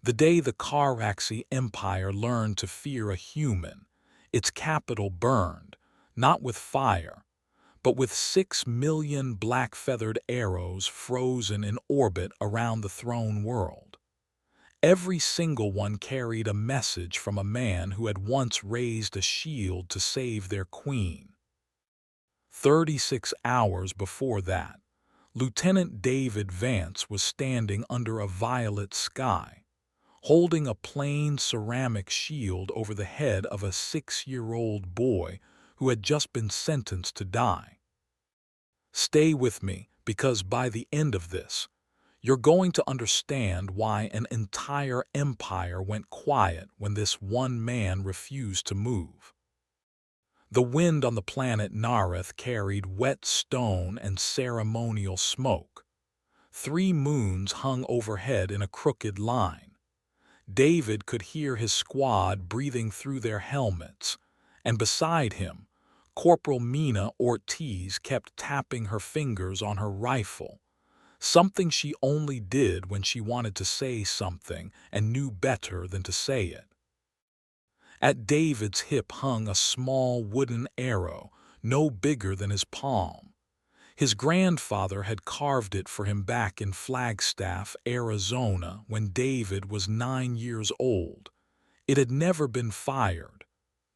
The day the Kharaxi Empire learned to fear a human, its capital burned, not with fire, but with 6 million black-feathered arrows frozen in orbit around the throne world. Every single one carried a message from a man who had once raised a shield to save their queen. 36 hours before that, Lieutenant David Vance was standing under a violet sky, holding a plain ceramic shield over the head of a 6-year-old boy who had just been sentenced to die. Stay with me, because by the end of this, you're going to understand why an entire empire went quiet when this one man refused to move. The wind on the planet Narith carried wet stone and ceremonial smoke. 3 moons hung overhead in a crooked line. David could hear his squad breathing through their helmets, and beside him, Corporal Mina Ortiz kept tapping her fingers on her rifle, something she only did when she wanted to say something and knew better than to say it. At David's hip hung a small wooden arrow, no bigger than his palm. His grandfather had carved it for him back in Flagstaff, Arizona, when David was 9 years old. It had never been fired.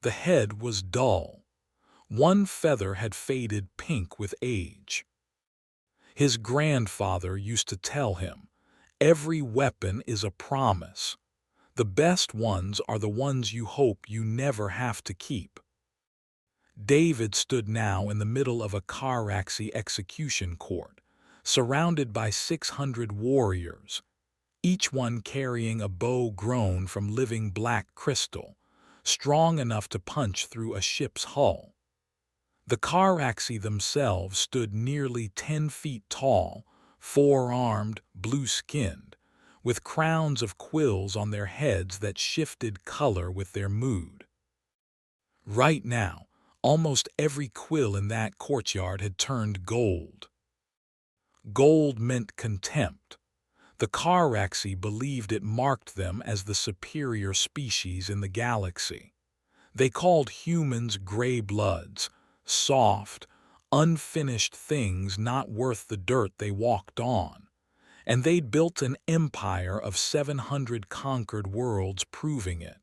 The head was dull. One feather had faded pink with age. His grandfather used to tell him, "Every weapon is a promise. The best ones are the ones you hope you never have to keep." David stood now in the middle of a Kharaxi execution court, surrounded by 600 warriors, each one carrying a bow grown from living black crystal, strong enough to punch through a ship's hull. The Kharaxi themselves stood nearly 10 feet tall, four-armed, blue-skinned, with crowns of quills on their heads that shifted color with their mood. Right now, almost every quill in that courtyard had turned gold. Gold meant contempt. The Kharaxi believed it marked them as the superior species in the galaxy. They called humans gray bloods, soft, unfinished things not worth the dirt they walked on. And they'd built an empire of 700 conquered worlds proving it.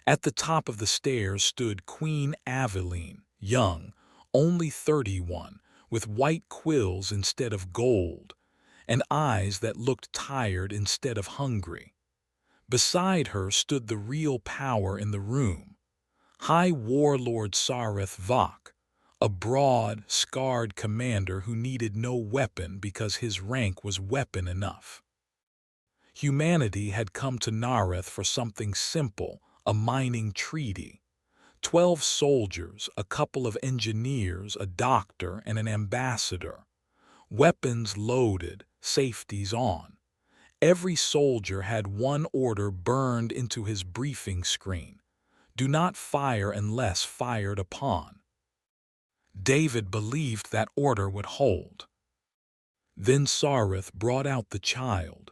At the top of the stairs stood Queen Aveline, young, only 31, with white quills instead of gold, and eyes that looked tired instead of hungry. Beside her stood the real power in the room, High Warlord Sareth Vok, a broad, scarred commander who needed no weapon because his rank was weapon enough. Humanity had come to Nareth for something simple, a mining treaty. 12 soldiers, a couple of engineers, a doctor, and an ambassador. Weapons loaded, safeties on. Every soldier had one order burned into his briefing screen: do not fire unless fired upon. David believed that order would hold. Then Sareth brought out the child.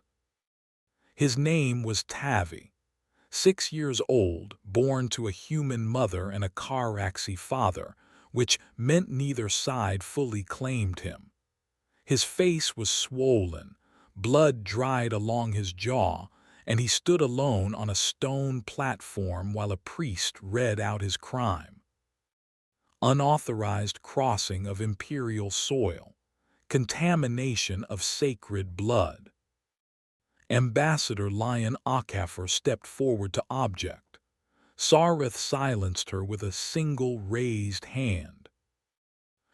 His name was Tavi, 6 years old, born to a human mother and a Kharaxi father, which meant neither side fully claimed him. His face was swollen, blood dried along his jaw, and he stood alone on a stone platform while a priest read out his crime. Unauthorized crossing of imperial soil, contamination of sacred blood. Ambassador Lion Akafor stepped forward to object. Sareth silenced her with a single raised hand.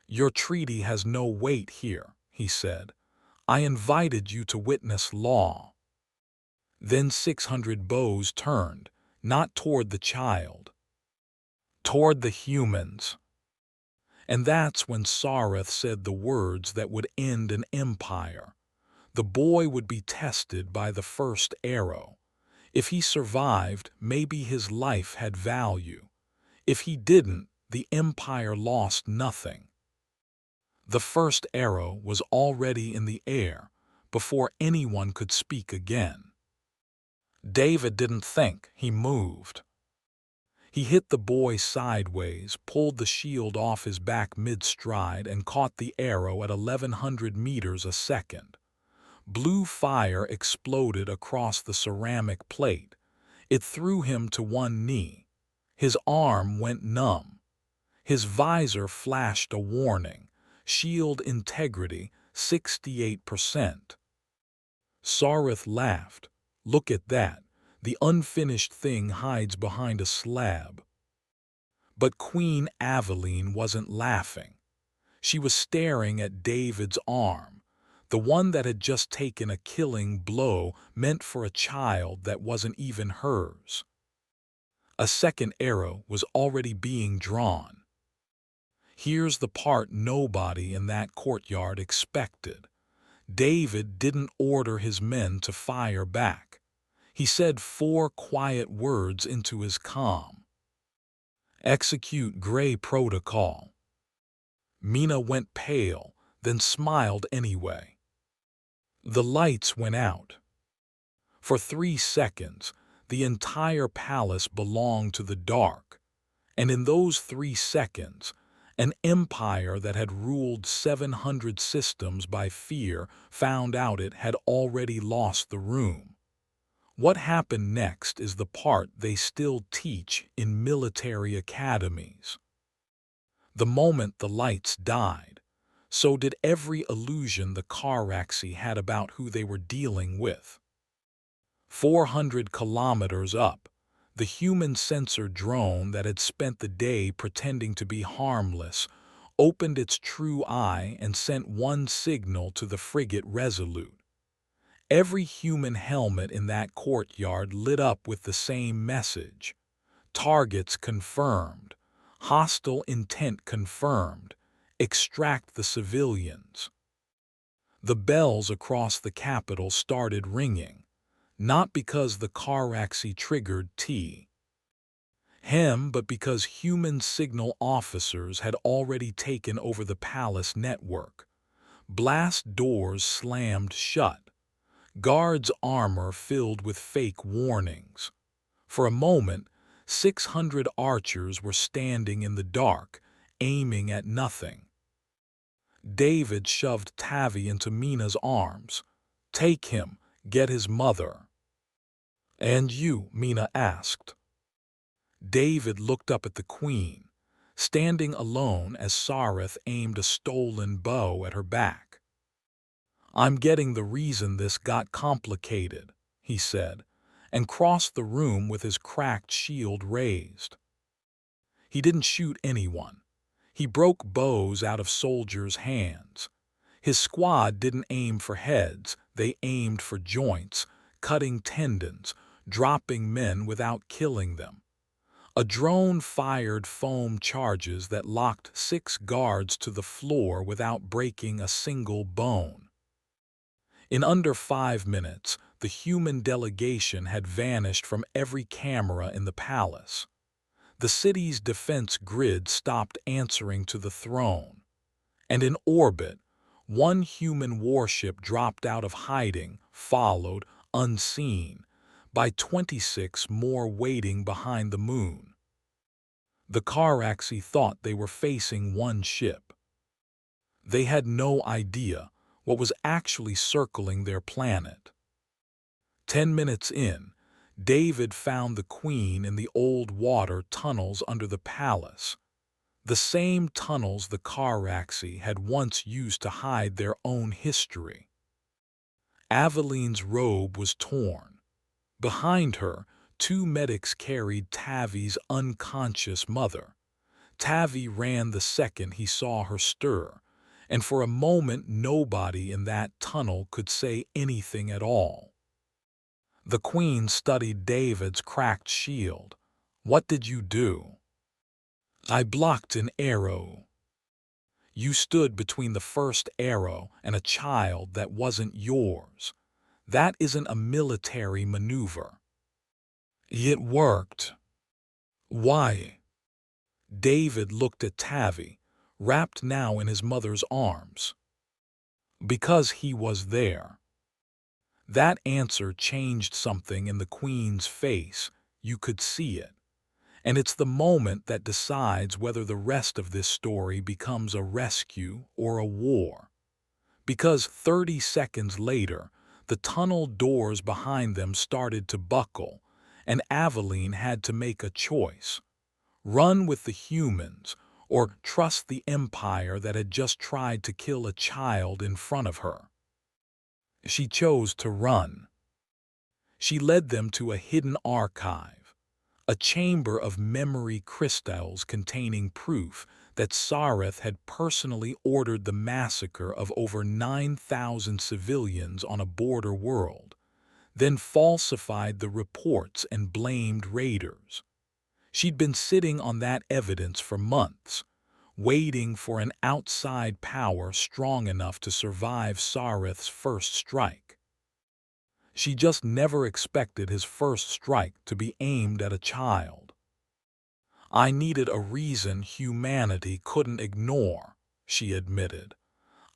"Your treaty has no weight here," he said. "I invited you to witness law." Then 600 bows turned, not toward the child, toward the humans. And that's when Sareth said the words that would end an empire. The boy would be tested by the first arrow. If he survived, maybe his life had value. If he didn't, the empire lost nothing. The first arrow was already in the air before anyone could speak again. David didn't think, he moved. He hit the boy sideways, pulled the shield off his back mid-stride, and caught the arrow at 1100 meters a second. Blue fire exploded across the ceramic plate. It threw him to one knee. His arm went numb. His visor flashed a warning. Shield integrity, 68%. Sarith laughed. Look at that. The unfinished thing hides behind a slab. But Queen Aveline wasn't laughing. She was staring at David's arm, the one that had just taken a killing blow meant for a child that wasn't even hers. A second arrow was already being drawn. Here's the part nobody in that courtyard expected. David didn't order his men to fire back. He said 4 quiet words into his comm. Execute Gray Protocol. Mina went pale, then smiled anyway. The lights went out. For 3 seconds, the entire palace belonged to the dark, and in those 3 seconds, an empire that had ruled 700 systems by fear found out it had already lost the room. What happened next is the part they still teach in military academies. The moment the lights died, so did every illusion the Kharaxi had about who they were dealing with. 400 kilometers up, the human sensor drone that had spent the day pretending to be harmless opened its true eye and sent one signal to the frigate Resolute. Every human helmet in that courtyard lit up with the same message. Targets confirmed. Hostile intent confirmed. Extract the civilians. The bells across the capital started ringing, not because the Kharaxi triggered him, but because human signal officers had already taken over the palace network. Blast doors slammed shut. Guards' armor filled with fake warnings. For a moment, 600 archers were standing in the dark, aiming at nothing. David shoved Tavi into Mina's arms. Take him, get his mother. And you? Mina asked. David looked up at the queen, standing alone as Sarith aimed a stolen bow at her back. I'm getting the reason this got complicated, he said, and crossed the room with his cracked shield raised. He didn't shoot anyone. He broke bows out of soldiers' hands. His squad didn't aim for heads, they aimed for joints, cutting tendons, dropping men without killing them. A drone fired foam charges that locked 6 guards to the floor without breaking a single bone. In under 5 minutes, the human delegation had vanished from every camera in the palace. The city's defense grid stopped answering to the throne. And in orbit, one human warship dropped out of hiding, followed, unseen, by 26 more waiting behind the moon. The Kharaxi thought they were facing one ship. They had no idea what was actually circling their planet. 10 minutes in, David found the queen in the old water tunnels under the palace, the same tunnels the Kharaxi had once used to hide their own history. Aveline's robe was torn. Behind her, 2 medics carried Tavi's unconscious mother. Tavi ran the second he saw her stir, and for a moment nobody in that tunnel could say anything at all. The queen studied David's cracked shield. What did you do? I blocked an arrow. You stood between the first arrow and a child that wasn't yours. That isn't a military maneuver. It worked. Why? David looked at Tavi, wrapped now in his mother's arms. Because he was there. That answer changed something in the Queen's face. You could see it. And it's the moment that decides whether the rest of this story becomes a rescue or a war. Because 30 seconds later, the tunnel doors behind them started to buckle, and Aveline had to make a choice: run with the humans or trust the empire that had just tried to kill a child in front of her. She chose to run. She led them to a hidden archive, a chamber of memory crystals containing proof that Sareth had personally ordered the massacre of over 9,000 civilians on a border world, then falsified the reports and blamed raiders. She'd been sitting on that evidence for months, waiting for an outside power strong enough to survive Sareth's first strike. She just never expected his first strike to be aimed at a child. "I needed a reason humanity couldn't ignore," she admitted.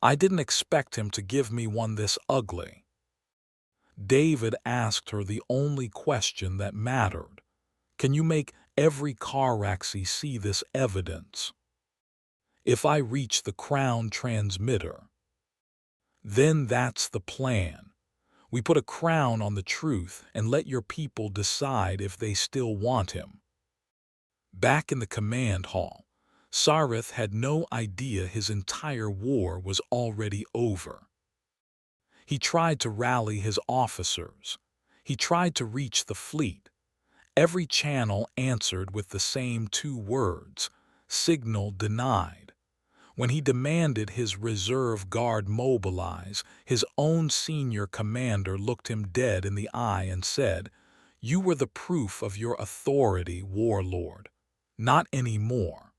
"I didn't expect him to give me one this ugly." David asked her the only question that mattered. "Can you make every Kharaxi see this evidence?" "If I reach the crown transmitter." "Then that's the plan. We put a crown on the truth and let your people decide if they still want him." Back in the command hall, Sareth had no idea his entire war was already over. He tried to rally his officers. He tried to reach the fleet. Every channel answered with the same two words: signal denied. When he demanded his reserve guard mobilize, his own senior commander looked him dead in the eye and said, "You were the proof of your authority, warlord. Not anymore."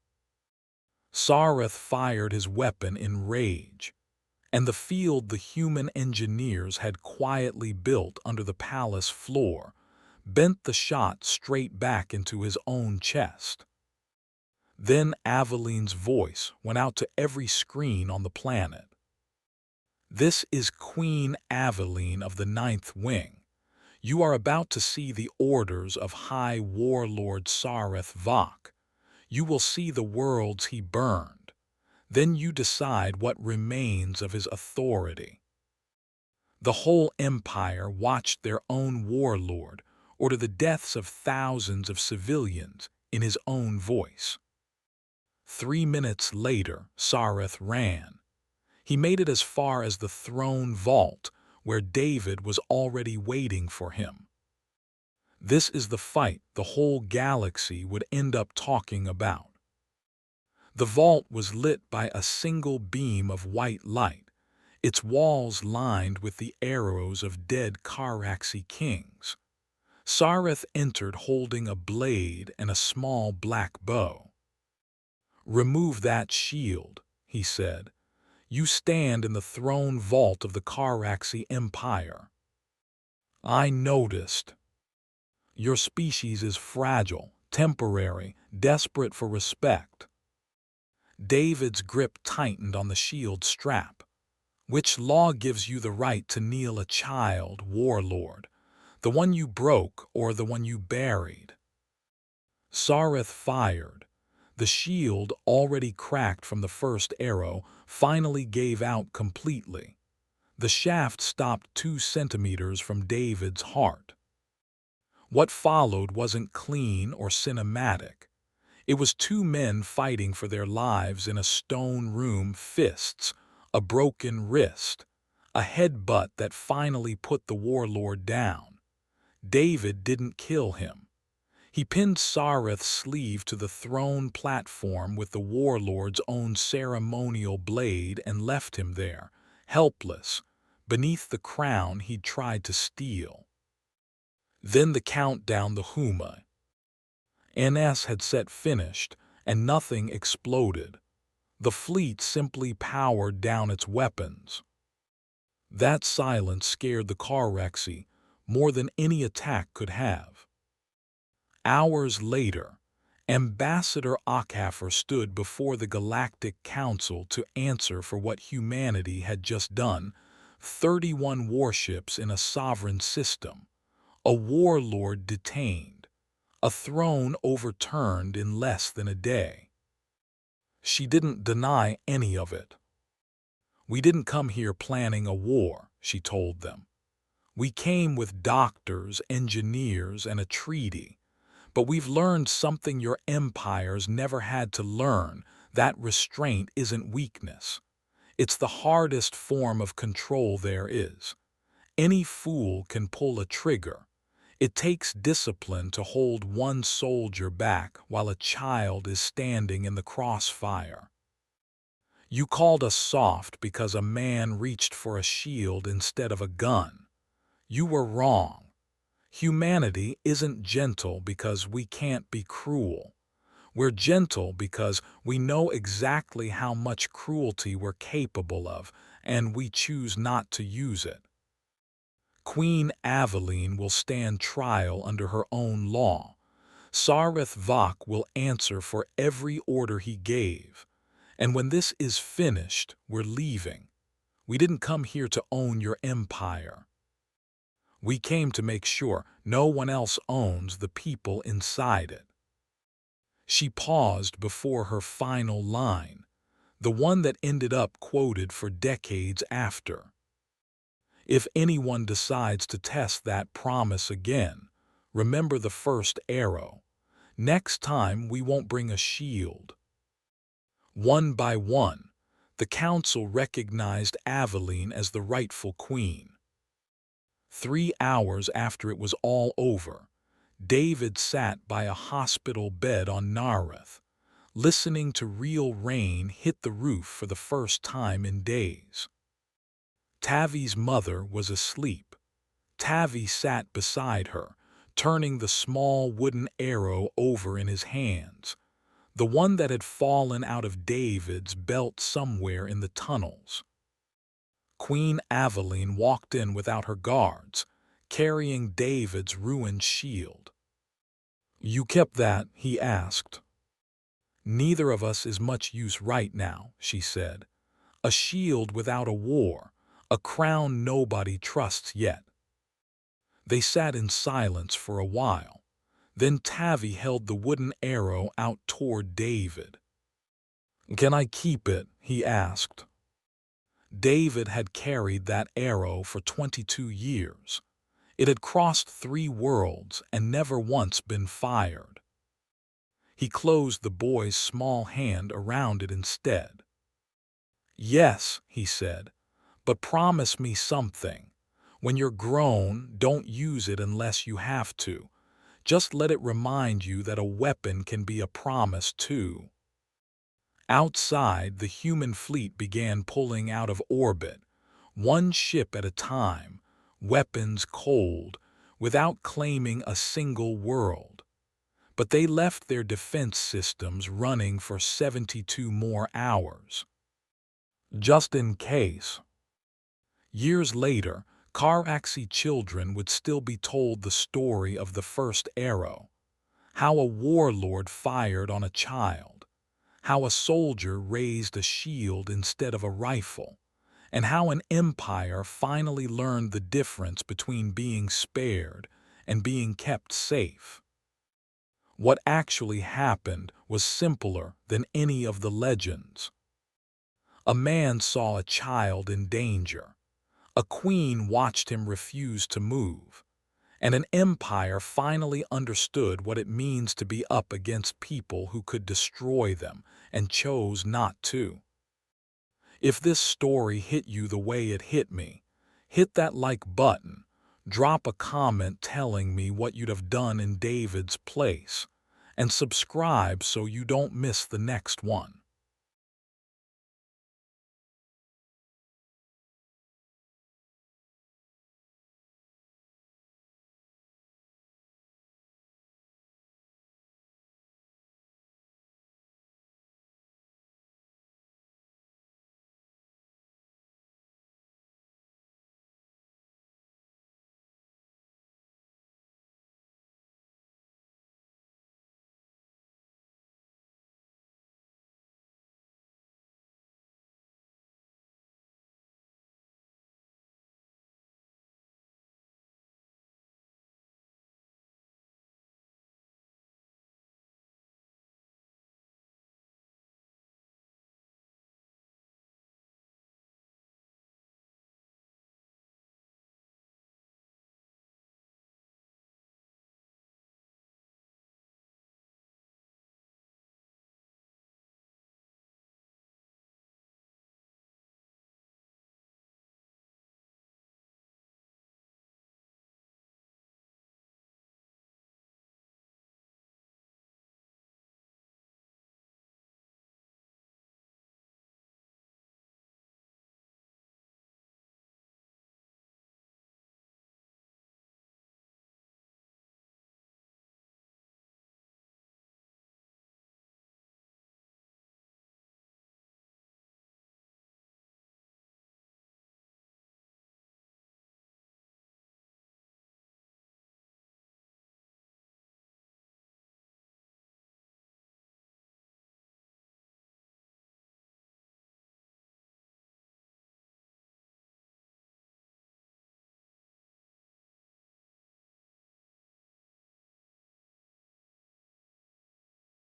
Sareth fired his weapon in rage, and the field the human engineers had quietly built under the palace floor bent the shot straight back into his own chest. Then Aveline's voice went out to every screen on the planet. "This is Queen Aveline of the Ninth Wing. You are about to see the orders of High Warlord Sareth Vok. You will see the worlds he burned. Then you decide what remains of his authority." The whole empire watched their own warlord order the deaths of thousands of civilians in his own voice. 3 minutes later, Sareth ran. He made it as far as the throne vault, where David was already waiting for him. This is the fight the whole galaxy would end up talking about. The vault was lit by a single beam of white light, its walls lined with the arrows of dead Kharaxi kings. Sareth entered holding a blade and a small black bow. "Remove that shield," he said. "You stand in the throne vault of the Kharaxi Empire." "I noticed. Your species is fragile, temporary, desperate for respect." David's grip tightened on the shield strap. "Which law gives you the right to kneel a child, warlord? The one you broke or the one you buried?" Sareth fired. The shield, already cracked from the first arrow, finally gave out completely. The shaft stopped 2 centimeters from David's heart. What followed wasn't clean or cinematic. It was 2 men fighting for their lives in a stone room, fists, a broken wrist, a headbutt that finally put the warlord down. David didn't kill him. He pinned Sareth's sleeve to the throne platform with the warlord's own ceremonial blade and left him there, helpless, beneath the crown he'd tried to steal. Then the countdown, the Huma. NS had set finished, and nothing exploded. The fleet simply powered down its weapons. That silence scared the Kharaxi more than any attack could have. Hours later, Ambassador Akhafer stood before the Galactic Council to answer for what humanity had just done, 31 warships in a sovereign system, a warlord detained, a throne overturned in less than a day. She didn't deny any of it. "We didn't come here planning a war," she told them. "We came with doctors, engineers, and a treaty. But we've learned something your empires never had to learn, that restraint isn't weakness. It's the hardest form of control there is. Any fool can pull a trigger. It takes discipline to hold one soldier back while a child is standing in the crossfire. You called us soft because a man reached for a shield instead of a gun. You were wrong. Humanity isn't gentle because we can't be cruel. We're gentle because we know exactly how much cruelty we're capable of, and we choose not to use it. Queen Aveline will stand trial under her own law. Sareth Vok will answer for every order he gave. And when this is finished, we're leaving. We didn't come here to own your empire. We came to make sure no one else owns the people inside it." She paused before her final line, the one that ended up quoted for decades after. "If anyone decides to test that promise again, remember the first arrow. Next time we won't bring a shield." One by one, the council recognized Aveline as the rightful queen. 3 hours after it was all over, David sat by a hospital bed on Narration, listening to real rain hit the roof for the first time in days. Tavi's mother was asleep. Tavi sat beside her, turning the small wooden arrow over in his hands, the one that had fallen out of David's belt somewhere in the tunnels. Queen Aveline walked in without her guards, carrying David's ruined shield. "You kept that?" he asked. "Neither of us is much use right now," she said. "A shield without a war, a crown nobody trusts yet." They sat in silence for a while. Then Tavi held the wooden arrow out toward David. "Can I keep it?" he asked. David had carried that arrow for 22 years. It had crossed 3 worlds and never once been fired. He closed the boy's small hand around it instead. "Yes," he said, "but promise me something. When you're grown, don't use it unless you have to. Just let it remind you that a weapon can be a promise too." Outside, the human fleet began pulling out of orbit, one ship at a time, weapons cold, without claiming a single world. But they left their defense systems running for 72 more hours. Just in case. Years later, Kharaxi children would still be told the story of the first arrow, how a warlord fired on a child, how a soldier raised a shield instead of a rifle, and how an empire finally learned the difference between being spared and being kept safe. What actually happened was simpler than any of the legends. A man saw a child in danger. A queen watched him refuse to move. And an empire finally understood what it means to be up against people who could destroy them and chose not to. If this story hit you the way it hit me, hit that like button, drop a comment telling me what you'd have done in David's place, and subscribe so you don't miss the next one.